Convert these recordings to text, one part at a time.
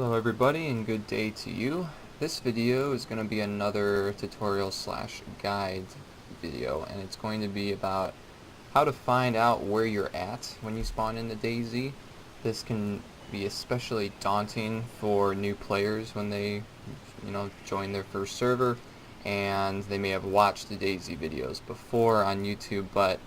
Hello everybody and good day to you. This video is going to be another tutorial slash guide video, and it's going to be about how to find out where you're at when you spawn into DayZ. This can be especially daunting for new players when they join their first server, and they may have watched the DayZ videos before on YouTube, but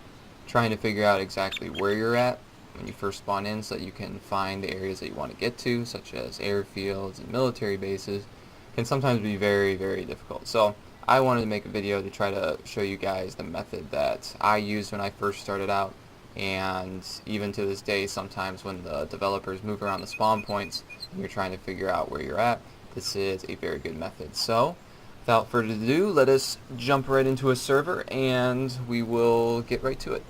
trying to figure out exactly where you're at when you first spawn in so that you can find the areas that you want to get to, such as airfields and military bases, can sometimes be very, very difficult. So I wanted to make a video to try to show you guys the method that I used when I first started out, and even to this day, sometimes when the developers move around the spawn points and you're trying to figure out where you're at, this is a very good method. So without further ado, let us jump right into a server and we will get right to it.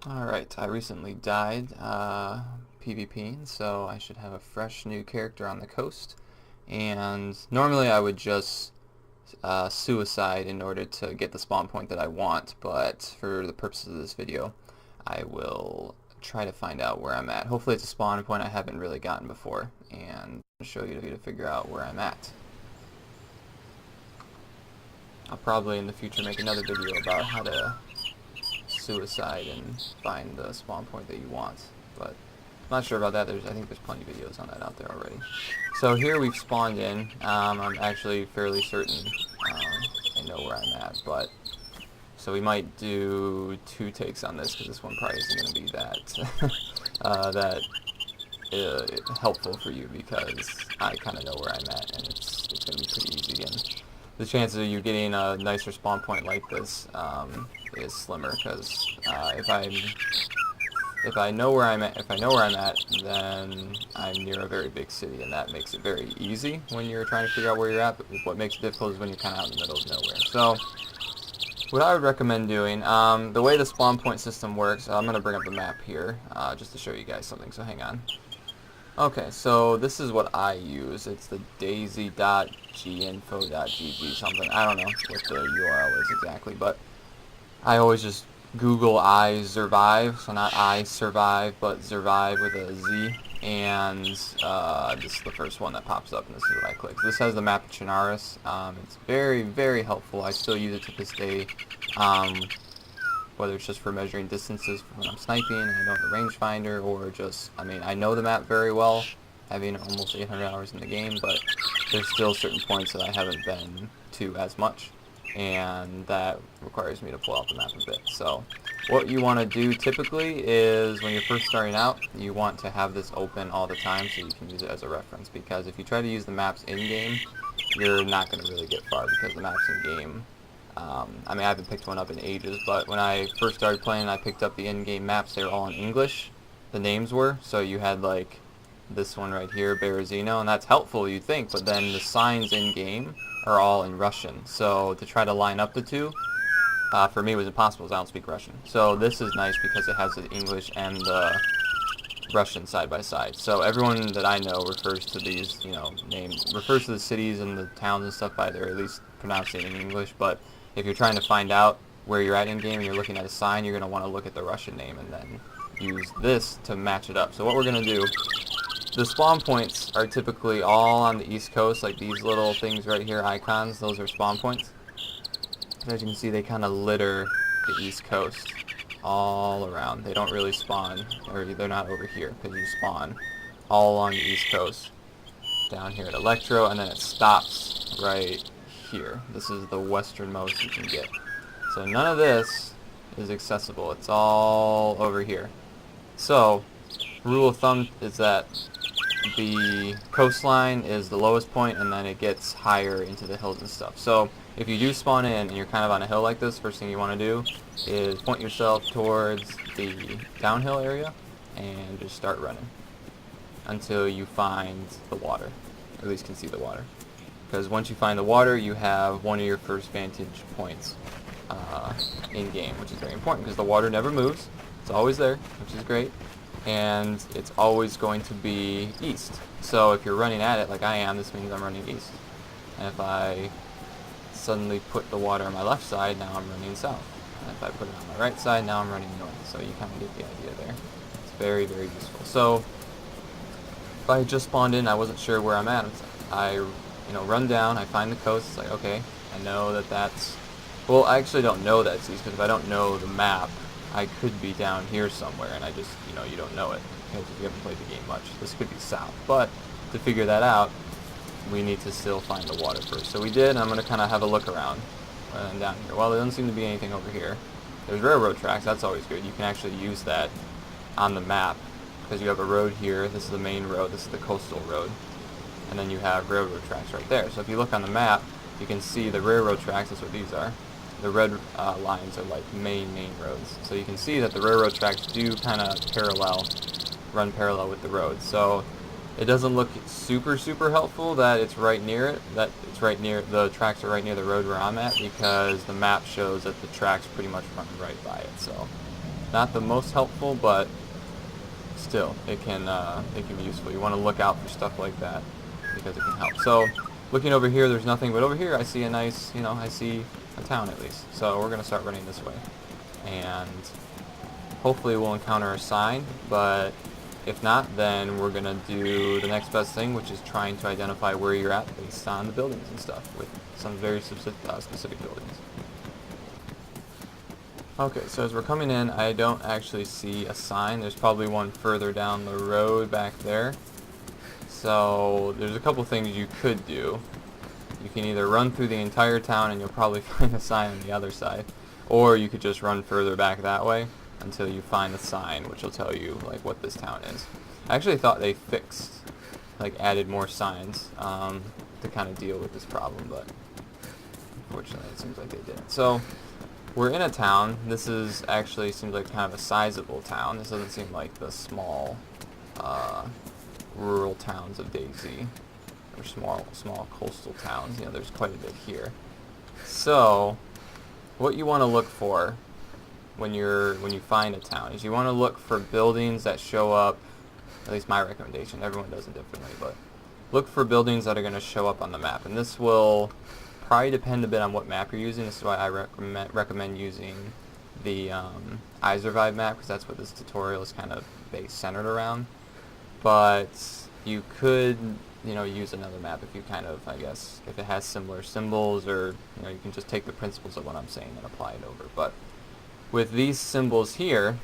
Alright, I recently died PvPing, so I should have a fresh new character on the coast. And normally I would just suicide in order to get the spawn point that I want, but for the purposes of this video, I will try to find out where I'm at. Hopefully it's a spawn point I haven't really gotten before, and show you to figure out where I'm at. I'll probably in the future make another video about how to suicide and find the spawn point that you want, but I'm not sure about that. I think there's plenty of videos on that out there already. So here we've spawned in. I'm actually fairly certain I know where I'm at, but so we might do 2 takes on this because this one probably isn't going to be that helpful for you, because I kind of know where I'm at and it's going to be pretty easy. And the chances of you getting a nicer spawn point like this is slimmer, because if I know where I'm at, then I'm near a very big city, and that makes it very easy when you're trying to figure out where you're at. But what makes it difficult is when you're kind of out in the middle of nowhere. So what I would recommend doing, the way the spawn point system works, I'm going to bring up the map here just to show you guys something, so hang on. Okay, so this is what I use. It's the DayZ.ginfo.gg something. I don't know what the URL is exactly, but I always just Google I survive, so not I survive, but survive with a Z, and this is the first one that pops up, and this is what I click. So this has the map of Chernarus. It's very, very helpful. I still use it to this day, whether it's just for measuring distances when I'm sniping and I don't have the rangefinder, or just, I know the map very well, having almost 800 hours in the game, but there's still certain points that I haven't been to as much, and that requires me to pull out the map a bit. So what you want to do typically is, when you're first starting out, you want to have this open all the time so you can use it as a reference, because if you try to use the maps in-game, you're not going to really get far, because the maps in-game, I haven't picked one up in ages, but when I first started playing, I picked up the in-game maps. They were all in English, the names were, so you had like this one right here, Berezino, and that's helpful, you'd think, but then the signs in-game are all in Russian, so to try to line up the two, for me, it was impossible, because I don't speak Russian. So this is nice because it has the English and the Russian side by side. So everyone that I know refers to these, refers to the cities and the towns and stuff by their, at least pronouncing it in English, but if you're trying to find out where you're at in-game and you're looking at a sign, you're going to want to look at the Russian name and then use this to match it up. So what we're going to do, the spawn points are typically all on the East Coast, like these little things right here, icons, those are spawn points. As you can see, they kind of litter the East Coast all around. They don't really spawn, or they're not over here, because you spawn all along the East Coast, down here at Electro, and then it stops right here. This is the westernmost you can get. So none of this is accessible. It's all over here. So rule of thumb is that the coastline is the lowest point, and then it gets higher into the hills and stuff. So if you do spawn in and you're kind of on a hill like this, first thing you want to do is point yourself towards the downhill area and just start running until you find the water, or at least can see the water. Because once you find the water, you have one of your first vantage points in-game, which is very important, because the water never moves. It's always there, which is great, and it's always going to be east. So if you're running at it like I am, this means I'm running east. And if I suddenly put the water on my left side, now I'm running south. And if I put it on my right side, now I'm running north. So you kind of get the idea there. It's very, very useful. So if I just spawned in, I wasn't sure where I'm at. I, run down, I find the coast. It's like, okay, I know that that's. Well, I actually don't know that's east, because if I don't know the map, I could be down here somewhere, and I just, you don't know it because if you haven't played the game much. This could be south, but to figure that out, we need to still find the water first. So we did, and I'm going to kind of have a look around down here. Well, there doesn't seem to be anything over here. There's railroad tracks. That's always good. You can actually use that on the map because you have a road here. This is the main road. This is the coastal road. And then you have railroad tracks right there. So if you look on the map, you can see the railroad tracks. That's what these are. The red lines are like main roads. So you can see that the railroad tracks do kind of run parallel with the road. So it doesn't look super helpful that it's right near it, the tracks are right near the road where I'm at, because the map shows that the tracks pretty much run right by it. So not the most helpful, but still it can be useful. You want to look out for stuff like that because it can help. So looking over here, there's nothing, but over here I see a nice, I see a town at least. So we're gonna start running this way, and hopefully we'll encounter a sign, but if not, then we're going to do the next best thing, which is trying to identify where you're at based on the buildings and stuff, with some very specific buildings. Okay, so as we're coming in, I don't actually see a sign. There's probably one further down the road back there. So there's a couple things you could do. You can either run through the entire town and you'll probably find a sign on the other side, or you could just run further back that way until you find a sign which will tell you like what this town is. I actually thought they added more signs to kind of deal with this problem, but unfortunately it seems like they didn't. So we're in a town. This is actually seems like kind of a sizable town. This doesn't seem like the small rural towns of DayZ, or small coastal towns. There's quite a bit here. So what you want to look for when you find a town is you want to look for buildings that show up, at least my recommendation, everyone does it differently, but look for buildings that are going to show up on the map. And this will probably depend a bit on what map you're using. This is why I recommend using the iSurvive map, because that's what this tutorial is kind of centered around. But you could use another map if you if it has similar symbols, or you can just take the principles of what I'm saying and apply it over. But with these symbols here,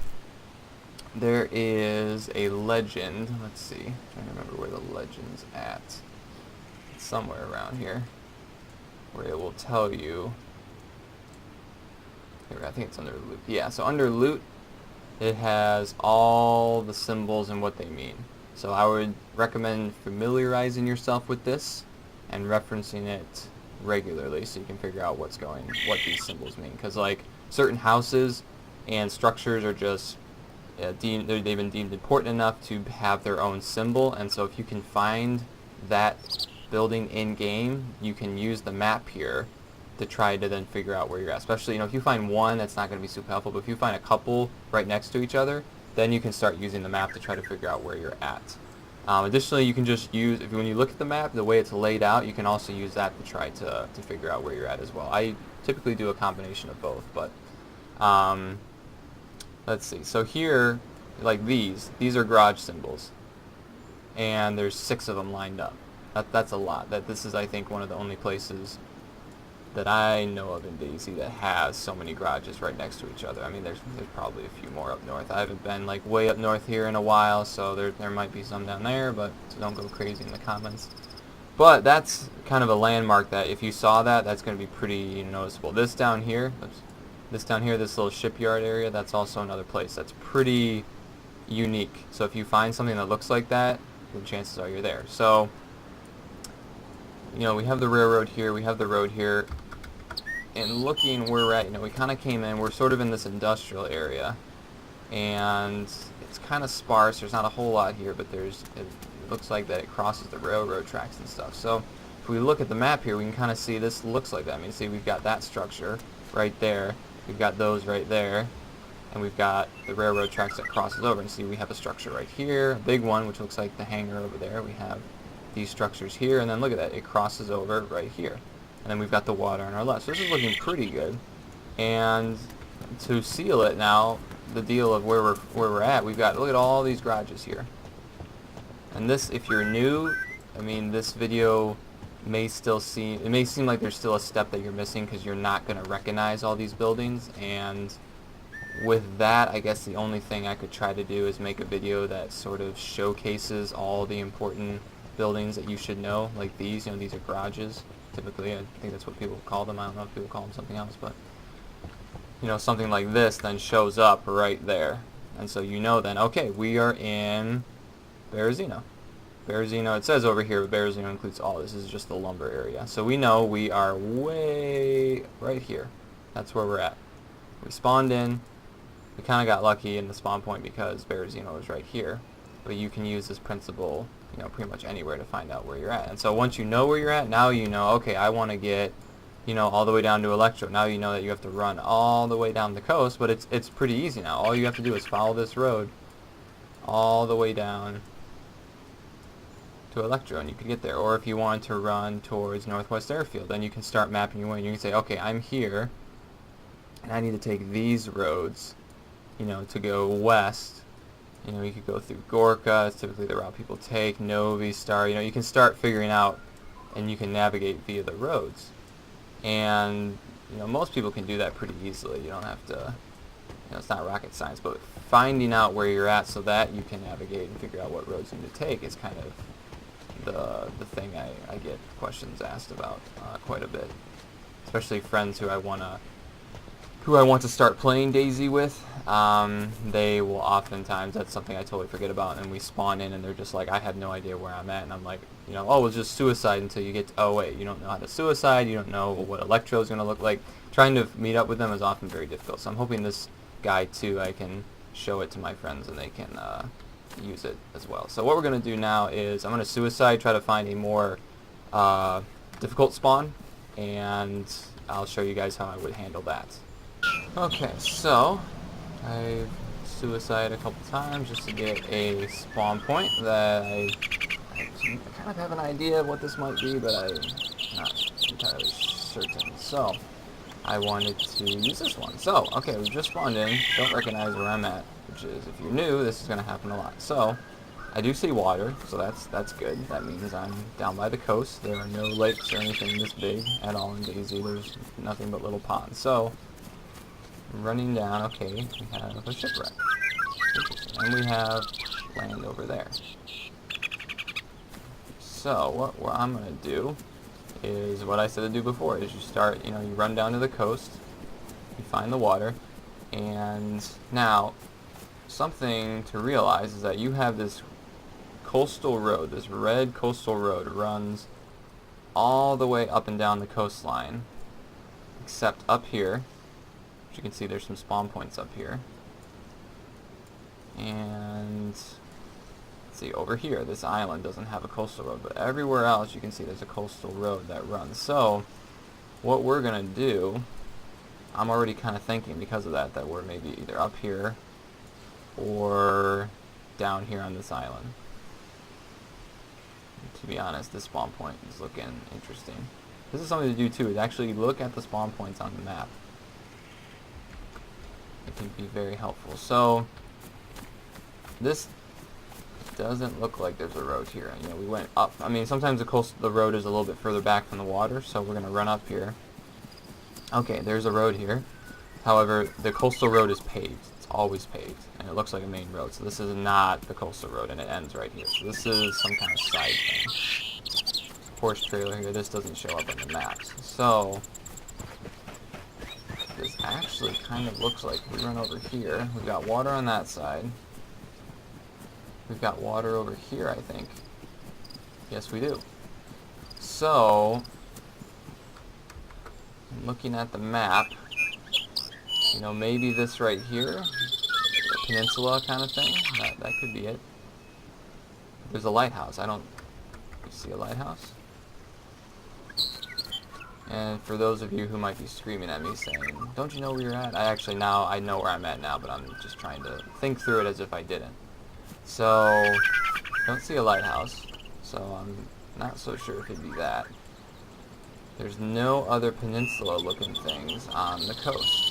there is a legend. Let's see. I'm trying to remember where the legend's at. It's somewhere around here, where it will tell you. Here, I think it's under loot. Yeah, so under loot, it has all the symbols and what they mean. So I would recommend familiarizing yourself with this and referencing it regularly so you can figure out what these symbols mean. Because like certain houses and structures are just they've been deemed important enough to have their own symbol, and so if you can find that building in game, you can use the map here to try to then figure out where you're at. Especially if you find one, that's not going to be super helpful, but if you find a couple right next to each other, then you can start using the map to try to figure out where you're at. Additionally, you can just use, when you look at the map, the way it's laid out, you can also use that to try to figure out where you're at as well. I typically do a combination of both, but let's see. So here, like these are garage symbols, and there's 6 of them lined up. That's a lot. This is, I think, one of the only places that I know of in DayZ that has so many garages right next to each other. I mean, there's probably a few more up north. I haven't been like way up north here in a while, so there might be some down there, but so don't go crazy in the comments. But that's kind of a landmark that if you saw that, that's going to be pretty noticeable. This down here, this little shipyard area, that's also another place that's pretty unique. So if you find something that looks like that, then chances are you're there. So we have the railroad here, we have the road here, and looking where we're at, we kind of came in, we're sort of in this industrial area, and it's kind of sparse. There's not a whole lot here, but it looks like that it crosses the railroad tracks and stuff. So if we look at the map here, we can kind of see this looks like that. I mean, see, we've got that structure right there, we've got those right there, and we've got the railroad tracks that crosses over, and see we have a structure right here, a big one, which looks like the hangar over there. We have these structures here, and then look at that, it crosses over right here, and then we've got the water on our left. So this is looking pretty good. And to seal it now, the deal of where we're at, we've got, look at all these garages here, And this, if you're new, I mean, this video may still seem, it may seem like there's still a step that you're missing because you're not going to recognize all these buildings. And with that, I guess the only thing I could try to do is make a video that sort of showcases all the important buildings that you should know, like these. You know, these are garages. Typically, I think that's what people call them. I don't know if people call them something else, but you know, something like this then shows up right there. And so you know then, okay, we are in Berezino. Berezino, it says over here, but Berezino includes all. This is just the lumber area. So we know we are way right here. That's where we're at. We spawned in. We kind of got lucky in the spawn point because Berezino is right here. But you can use this principle, you know, pretty much anywhere to find out where you're at. And so once you know where you're at, now you know, okay, I want to get, you know, all the way down to Electro. Now you know that you have to run all the way down the coast, but it's pretty easy now. All you have to do is follow this road all the way down to Electro, and you can get there. Or if you want to run towards Northwest Airfield, then you can start mapping your way, and you can say, okay, I'm here, and I need to take these roads, you know, to go west. You know, you could go through Gorka. It's typically the route people take. Novi Star. You know, you can start figuring out, and you can navigate via the roads. And you know, most people can do that pretty easily. You don't have to. You know, it's not rocket science, but finding out where you're at so that you can navigate and figure out what roads you need to take is kind of the thing I get questions asked about quite a bit, especially friends who I want to start playing DayZ with. They will oftentimes, that's something I totally forget about, and we spawn in and they're just like, I have no idea where I'm at, and I'm like, you know, oh, it's just suicide until you get to, oh wait, you don't know how to suicide, you don't know what Electro is going to look like. Trying to meet up with them is often very difficult, so I'm hoping this guide too, I can show it to my friends and they can use it as well. So what we're going to do now is I'm going to suicide, try to find a more difficult spawn, and I'll show you guys how I would handle that. Okay, so I've suicided a couple times just to get a spawn point that I kind of have an idea of what this might be, but I'm not entirely certain. So I wanted to use this one. So, okay, we just spawned in, don't recognize where I'm at, which is, if you're new, this is going to happen a lot. So I do see water, so that's good. That means I'm down by the coast. There are no lakes or anything this big at all in DayZ. There's nothing but little ponds. So running down, okay, we have a shipwreck. And we have land over there. So what I'm going to do is what I said to do before, is you start, you know, you run down to the coast, you find the water, and now something to realize is that you have this coastal road, this red coastal road runs all the way up and down the coastline, except up here. As you can see, there's some spawn points up here. And let's see, over here, this island doesn't have a coastal road, but everywhere else you can see there's a coastal road that runs. So what we're going to do, I'm already kind of thinking because of that we're maybe either up here or down here on this island. And to be honest, this spawn point is looking interesting. This is something to do too, is actually look at the spawn points on the map. It can be very helpful. So this doesn't look like there's a road here. You know, we went up. I mean, sometimes the road is a little bit further back from the water, so we're going to run up here. Okay, there's a road here. However, the coastal road is paved. It's always paved, and it looks like a main road. So this is not the coastal road, and it ends right here. So this is some kind of side thing. Horse trailer here. This doesn't show up on the maps. So this actually kind of looks like, we run over here. We've got water on that side. We've got water over here, I think. Yes, we do. So, looking at the map, you know, maybe this right here, a peninsula kind of thing, that could be it. There's a lighthouse. You see a lighthouse? And for those of you who might be screaming at me saying, don't you know where you're at? I know where I'm at now, but I'm just trying to think through it as if I didn't. So, don't see a lighthouse, so I'm not so sure if it'd be that. There's no other peninsula-looking things on the coast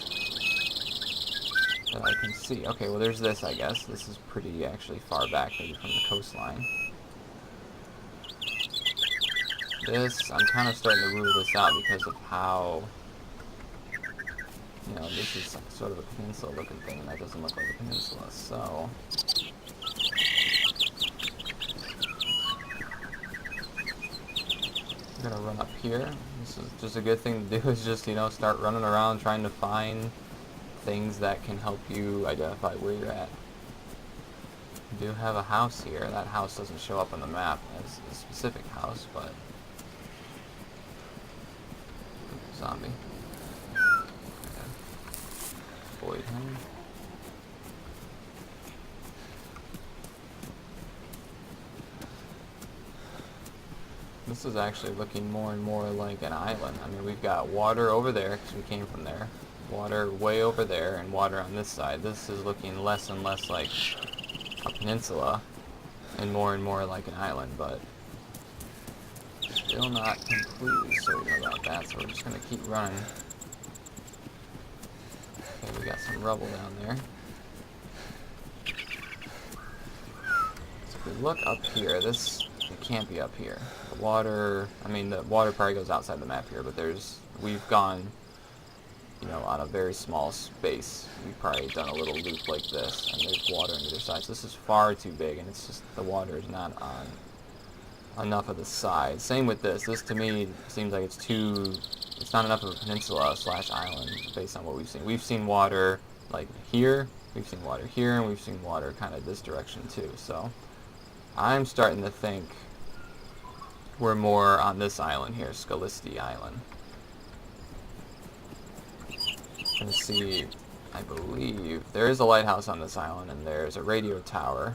that I can see. Okay, well there's this, I guess. This is pretty actually far back, maybe from the coastline. This, I'm kind of starting to rule this out because of how, you know, this is sort of a peninsula looking thing, and that doesn't look like a peninsula, so... I'm gonna run up here. This is just a good thing to do, is just, you know, start running around trying to find things that can help you identify where you're at. We do have a house here. That house doesn't show up on the map as a specific house, but... Zombie. Okay. Avoid him. This is actually looking more and more like an island. I mean, we've got water over there, because we came from there. Water way over there, and water on this side. This is looking less and less like a peninsula, and more like an island, but still not completely certain about that, so we're just going to keep running. Okay, we got some rubble down there. So if we look up here, this... It can't be up here. The water, I mean, the water probably goes outside the map here, but we've gone, you know, on a very small space. We've probably done a little loop like this, and there's water on either side. So this is far too big, and it's just, the water is not on enough of the side. Same with this. This, to me, seems like it's not enough of a peninsula / island, based on what we've seen. We've seen water, like, here, we've seen water here, and we've seen water kind of this direction, too, so... I'm starting to think we're more on this island here, Scalisti Island. And see, I believe there is a lighthouse on this island, and there's a radio tower.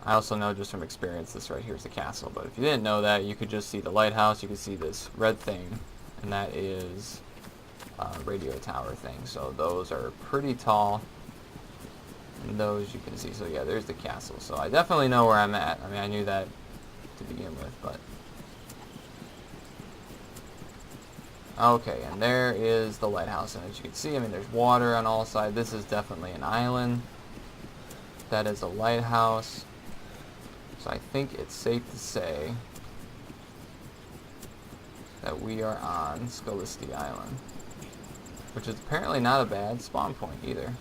I also know just from experience this right here is the castle, but if you didn't know that, you could just see the lighthouse, you could see this red thing, and that is a radio tower thing. So those are pretty tall. And those you can see. So yeah, there's the castle. So I definitely know where I'm at. I mean, I knew that to begin with, but... Okay, and there is the lighthouse. And as you can see, I mean, there's water on all sides. This is definitely an island. That is a lighthouse. So I think it's safe to say that we are on Scalisti Island, which is apparently not a bad spawn point either.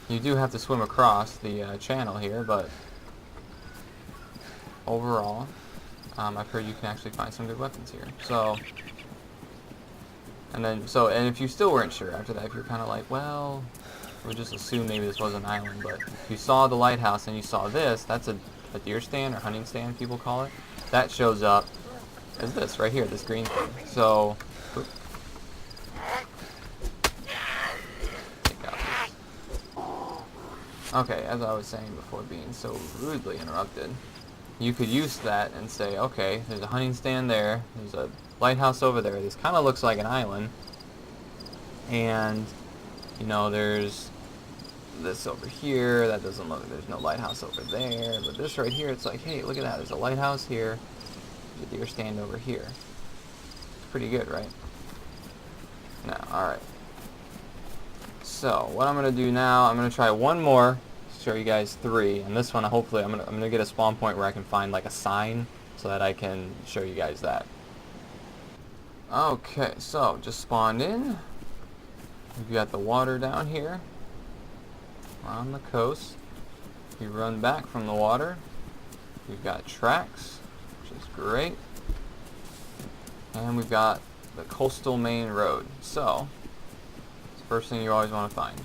You do have to swim across the channel here, but overall, I've heard you can actually find some good weapons here. So, and if you still weren't sure after that, if you're kind of like, well, we'll just assume maybe this was an island, but if you saw the lighthouse and you saw this, that's a deer stand or hunting stand, people call it. That shows up as this right here, this green thing. So, oops. Okay, as I was saying before being so rudely interrupted, you could use that and say, okay, there's a hunting stand there, there's a lighthouse over there, this kind of looks like an island, and, you know, there's this over here, that doesn't look, there's no lighthouse over there, but this right here, it's like, hey, look at that, there's a lighthouse here, there's a deer stand over here. It's pretty good, right? No, alright. So, what I'm going to do now, I'm going to try one more, show you guys 3, and this one, hopefully, I'm going to get a spawn point where I can find, like, a sign, so that I can show you guys that. Okay, so, just spawned in. We've got the water down here. We're on the coast. We run back from the water. We've got tracks, which is great. And we've got the coastal main road. So, first thing you always want to find.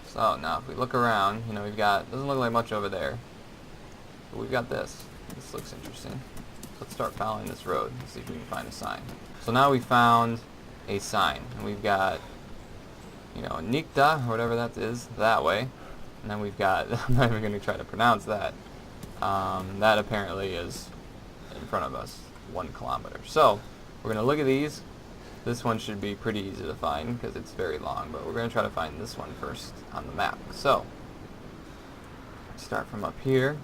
So now if we look around, you know, we've got, doesn't look like much over there, but we've got this. This looks interesting. Let's start following this road and see if we can find a sign. So now we found a sign, and we've got, you know, Nikta, or whatever that is, that way, and then we've got, I'm not even going to try to pronounce that, that apparently is in front of us, 1 kilometer. So we're going to look at these. This one should be pretty easy to find because it's very long, but we're going to try to find this one first on the map. So, start from up here,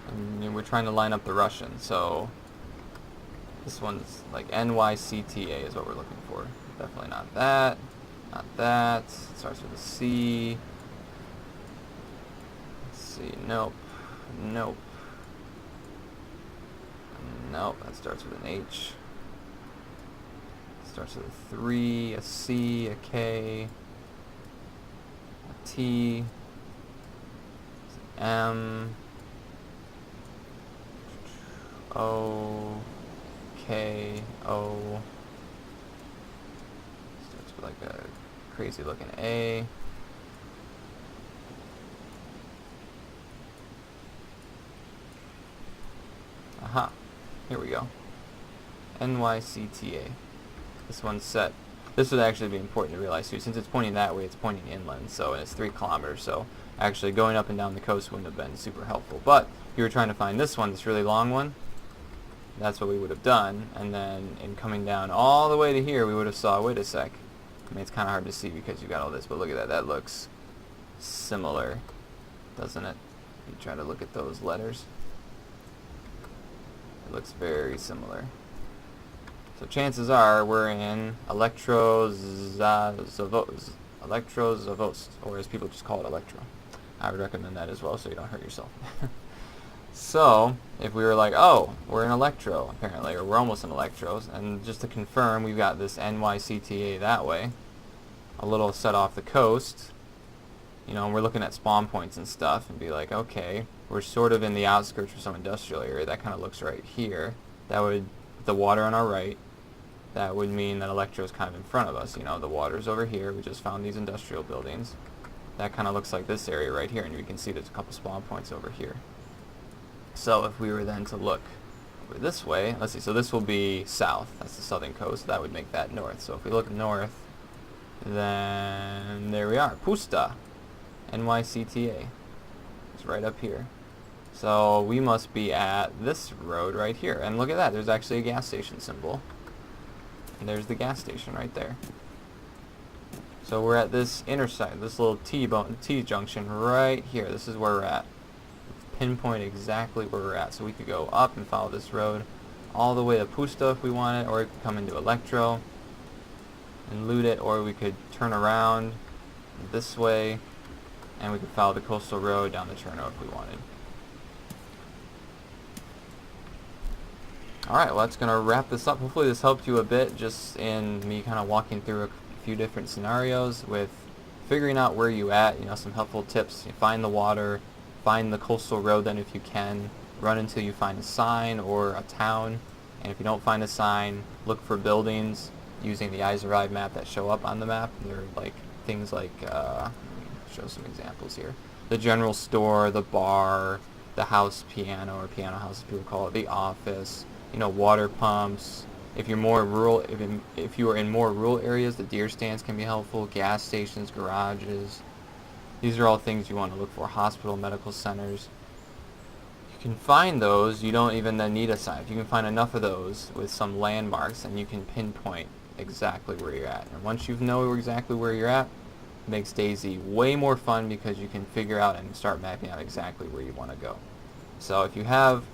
and, you know, we're trying to line up the Russian, so this one's like NYCTA is what we're looking for. Definitely not that, not that. It starts with a C. Let's see, nope, nope. No, that starts with an H. Starts with a 3, a C, a K, a T, M, O, K, O. Starts with like a crazy looking A. Aha, here we go. NYCTA. This one's set. This would actually be important to realize too. Since it's pointing that way, it's pointing inland, so it's 3 kilometers. So actually going up and down the coast wouldn't have been super helpful. But if you were trying to find this one, this really long one, that's what we would have done. And then in coming down all the way to here, we would have saw, wait a sec. I mean, it's kind of hard to see because you got all this, but look at that. That looks similar, doesn't it? You try to look at those letters. It looks very similar. So chances are we're in Electrozavost, or as people just call it, Electro. I would recommend that as well so you don't hurt yourself. So if we were like, oh, we're in Electro apparently, or we're almost in Electros, and just to confirm, we've got this NYCTA that way, a little set off the coast, you know, and we're looking at spawn points and stuff, and be like, okay, we're sort of in the outskirts of some industrial area. That kind of looks right here. That would, the water on our right, that would mean that Electro is kind of in front of us. You know, the water's over here. We just found these industrial buildings. That kind of looks like this area right here, and you can see there's a couple spawn points over here. So if we were then to look over this way, let's see, so this will be south. That's the southern coast. That would make that north. So if we look north, then there we are. Pusta, NYCTA. It's right up here. So we must be at this road right here. And look at that. There's actually a gas station symbol. And there's the gas station right there. So we're at this intersection, this little T junction right here. This is where we're at. Pinpoint exactly where we're at. So we could go up and follow this road all the way to Pusta if we wanted, or we could come into Electro and loot it, or we could turn around this way and we could follow the coastal road down the Chernarus if we wanted. Alright, well that's going to wrap this up. Hopefully this helped you a bit just in me kind of walking through a few different scenarios with figuring out where you at, you know, some helpful tips. You find the water, find the coastal road then if you can, run until you find a sign or a town, and if you don't find a sign, look for buildings using the Eyes Arrive map that show up on the map. They're like things like, let me show some examples here. The general store, the bar, the house piano, or piano house as people call it, the office, you know, water pumps. If you're more rural, if you are in more rural areas, the deer stands can be helpful, gas stations, garages. These are all things you want to look for. Hospital, medical centers. You can find those, you don't even then need a sign. If you can find enough of those with some landmarks, and you can pinpoint exactly where you're at. And once you know exactly where you're at, it makes DayZ way more fun because you can figure out and start mapping out exactly where you want to go. So if you have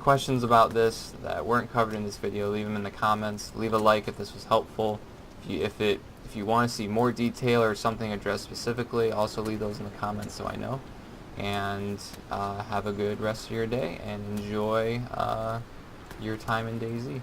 questions about this that weren't covered in this video, leave them in the comments. Leave a like if this was helpful. If you want to see more detail or something addressed specifically, also leave those in the comments so I know. And have a good rest of your day and enjoy your time in DayZ.